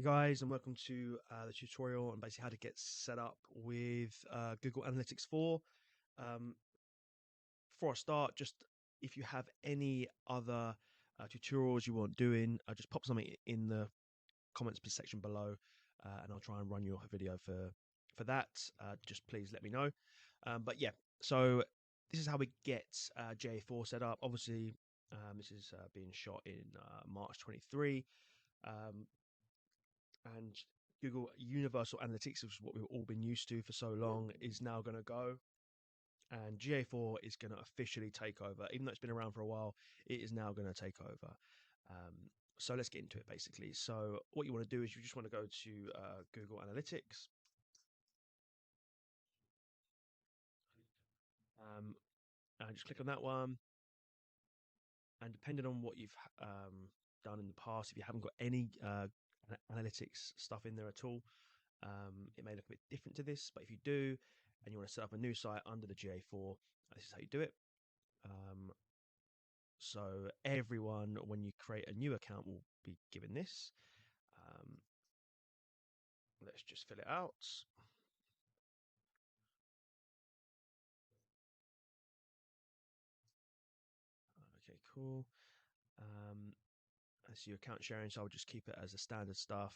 Guys, and welcome to the tutorial on basically how to get set up with Google Analytics 4. Um, Before I start, just if you have any other tutorials you want doing, just pop something in the comments section below, and I'll try and run you a video for that. Just please let me know. But yeah, so this is how we get GA4 set up. Obviously, this is being shot in March 23. And Google Universal Analytics, which is what we've all been used to for so long, is now going to go. And GA4 is going to officially take over. Even though it's been around for a while, it is now going to take over. So let's get into it, basically. So what you want to do is you just want to go to Google Analytics. And just click on that one. And depending on what you've done in the past, if you haven't got any analytics stuff in there at all, it may look a bit different to this, but if you do and you want to set up a new site under the GA4, this is how you do it. So everyone, when you create a new account, will be given this. Let's just fill it out. Okay, cool. That's your account sharing, so I'll just keep it as a standard stuff.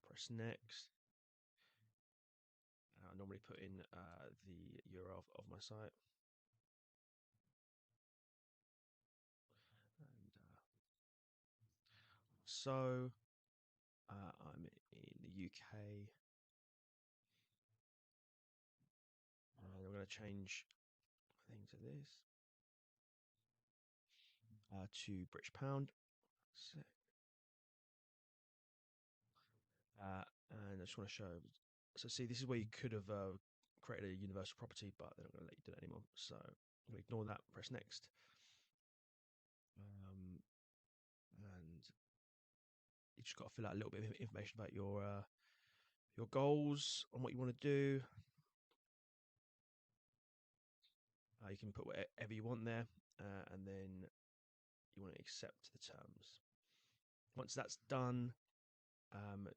Press next. I normally put in the URL of my site. So I'm in the UK, and I'm going to change my thing to this to British pound. And I just want to show. So see, this is where you could have created a universal property, but they're not going to let you do that anymore. So I'm going to ignore that. Press next. And you just got to fill out a little bit of information about your goals and what you want to do. You can put whatever you want there, and then you want to accept the terms. Once that's done,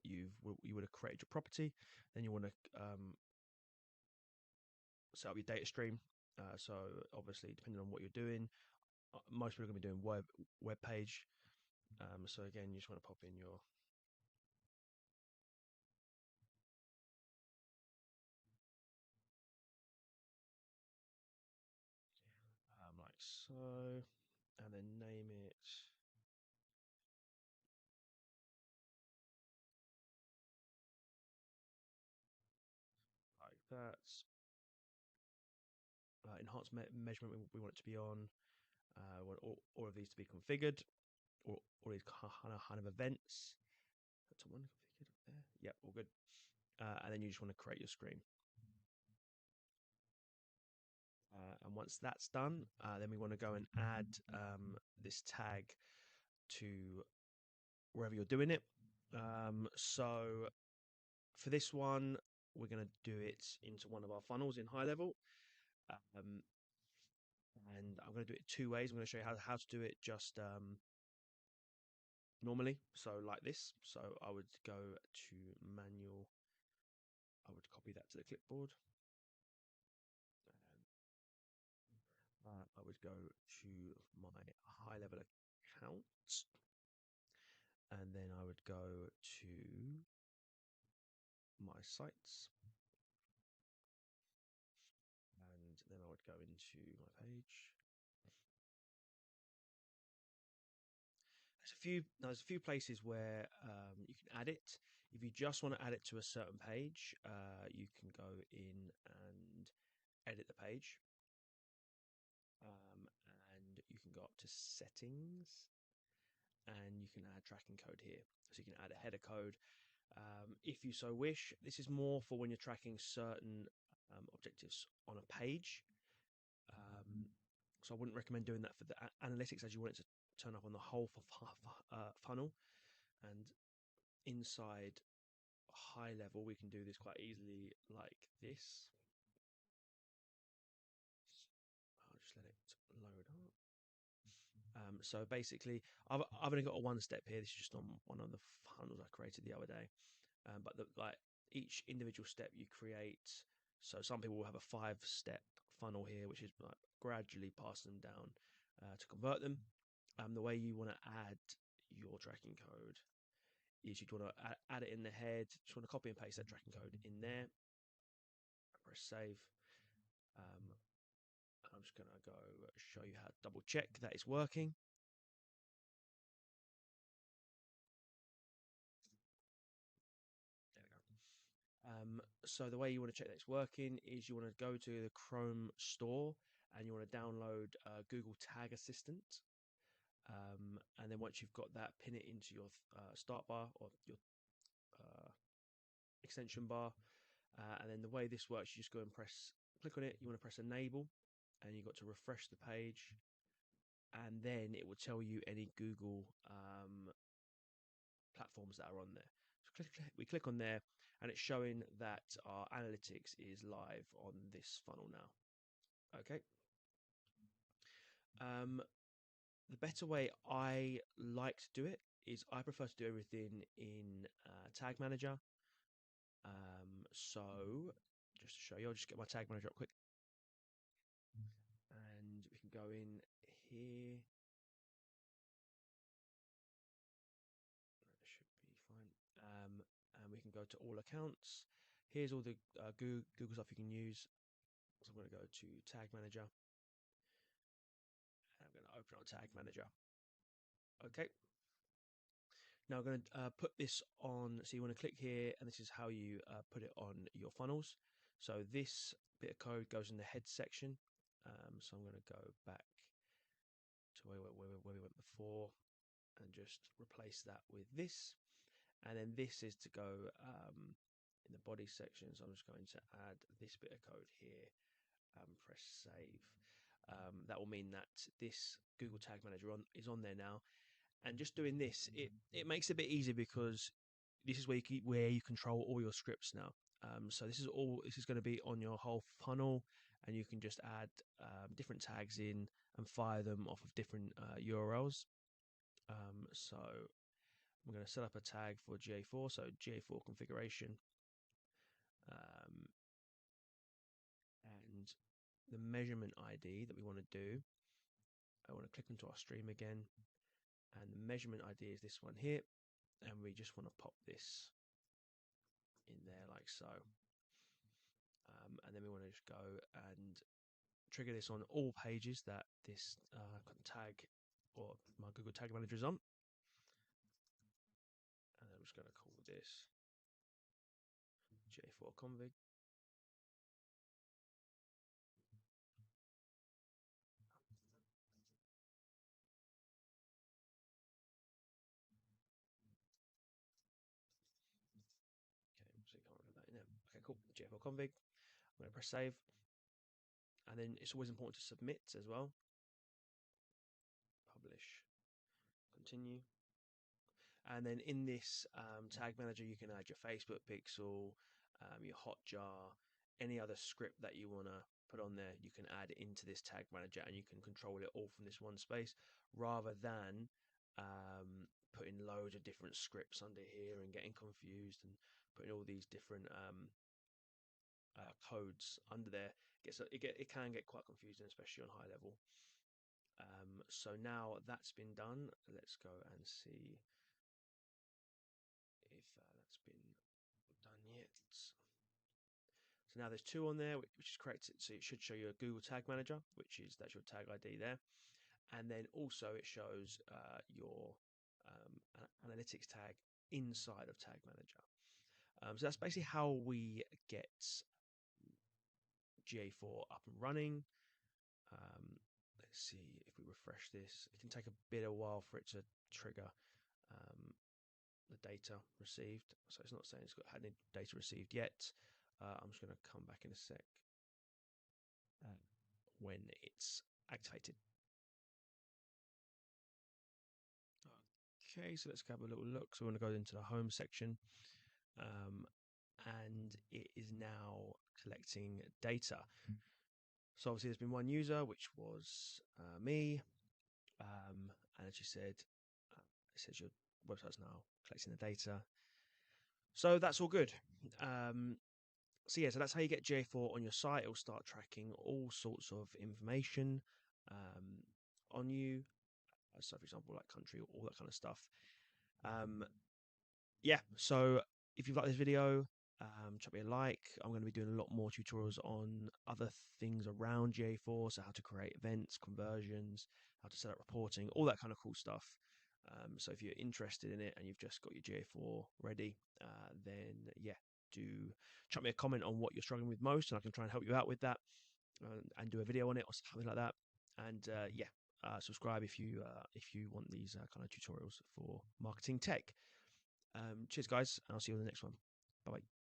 you would have created your property. Then you want to set up your data stream. So obviously, depending on what you're doing, most people are going to be doing web page. So again, you just want to pop in your like so, and then name it like that. Enhanced measurement we want it to be on. We want all of these to be configured, or all these kind of events. That's one configured there. Yep, all good. And then you just want to create your screen. And once that's done, then we want to go and add this tag to wherever you're doing it. So for this one, we're going to do it into one of our funnels in high level. And I'm going to do it two ways. I'm going to show you how to do it just normally. So like this. So I would go to manual. I would copy that to the clipboard. I would go to my high level account, and then I would go to my sites, and then I would go into my page. There's a few places where you can add it. If you just want to add it to a certain page, you can go in and edit the page. And you can go up to settings, and you can add tracking code here. So you can add a header code if you so wish. This is more for when you're tracking certain objectives on a page. So I wouldn't recommend doing that for the analytics, as you want it to turn up on the whole funnel. And inside high level, we can do this quite easily like this. I'll just let it load up. So basically, I've only got a one step here. This is just on one of the funnels I created the other day. But like each individual step you create. So some people will have a 5-step funnel here, which is like gradually passing them down to convert them. The way you want to add your tracking code is you'd want to add it in the head. Just want to copy and paste that tracking code in there. Press save. I'm just going to go show you how to double check that it's working. There we go. So the way you want to check that it's working is you want to go to the Chrome store and you want to download Google Tag Assistant. And then once you've got that, pin it into your start bar or your extension bar. And then the way this works, you just go and click on it. You want to press enable, and you've got to refresh the page, and then it will tell you any Google platforms that are on there. So we click on there, and it's showing that our analytics is live on this funnel now. Okay. The better way I like to do it is I prefer to do everything in Tag Manager. So just to show you, I'll just get my Tag Manager up quick. And we can go in here. That should be fine. And we can go to all accounts. Here's all the Google stuff you can use. So I'm going to go to Tag Manager. And I'm going to open our Tag Manager. Okay. Now I'm going to put this on. So you want to click here, and this is how you put it on your funnels. So this bit of code goes in the head section. So I'm going to go back to where we went before and just replace that with this. And then this is to go in the body section. So I'm just going to add this bit of code here and press save. That will mean that this Google Tag Manager is on there now. And just doing this, it makes it a bit easier because this is where you control all your scripts now. So this is going to be on your whole funnel, and you can just add different tags in and fire them off of different URLs. So I'm going to set up a tag for GA4, so GA4 configuration. And the measurement ID that we want to do, I want to click into our stream again, and the measurement ID is this one here, and we just want to pop this in there like so. And then we want to just go and trigger this on all pages that this tag or my Google Tag Manager is on. And I'm just going to call this GA4 config. Okay, so you can't put that in there. Okay, cool. GA4 config. I'm going to press save. And then it's always important to submit as well. Publish, continue. And then in this tag manager, you can add your Facebook pixel, your Hotjar, any other script that you want to put on there, you can add into this tag manager, and you can control it all from this one space rather than putting loads of different scripts under here and getting confused and putting all these different codes under there. It can get quite confusing, especially on high level. So now that's been done, let's go and see if that's been done yet. So now there's 2 on there, which is correct. So it should show you a Google Tag Manager, that's your tag ID there. And then also it shows your analytics tag inside of Tag Manager. So that's basically how we get GA4 up and running. Let's see if we refresh this. It can take a bit of a while for it to trigger the data received. So it's not saying it's got any data received yet. I'm just going to come back in a sec when it's activated. Okay, so let's have a little look. So we're going to go into the home section, and it is now collecting data. So obviously there's been one user, which was me. And as you said, it says your website's now collecting the data. So that's all good. So yeah, so that's how you get GA4 on your site. It'll start tracking all sorts of information on you. So, for example, like country, all that kind of stuff. Yeah, so if you've liked this video, drop me a like. I'm going to be doing a lot more tutorials on other things around GA4, so how to create events, conversions, how to set up reporting, all that kind of cool stuff. So if you're interested in it and you've just got your GA4 ready, then yeah, do drop me a comment on what you're struggling with most, and I can try and help you out with that and do a video on it or something like that. And yeah, subscribe if you want these kind of tutorials for marketing tech. Cheers, guys, and I'll see you on the next one. Bye bye.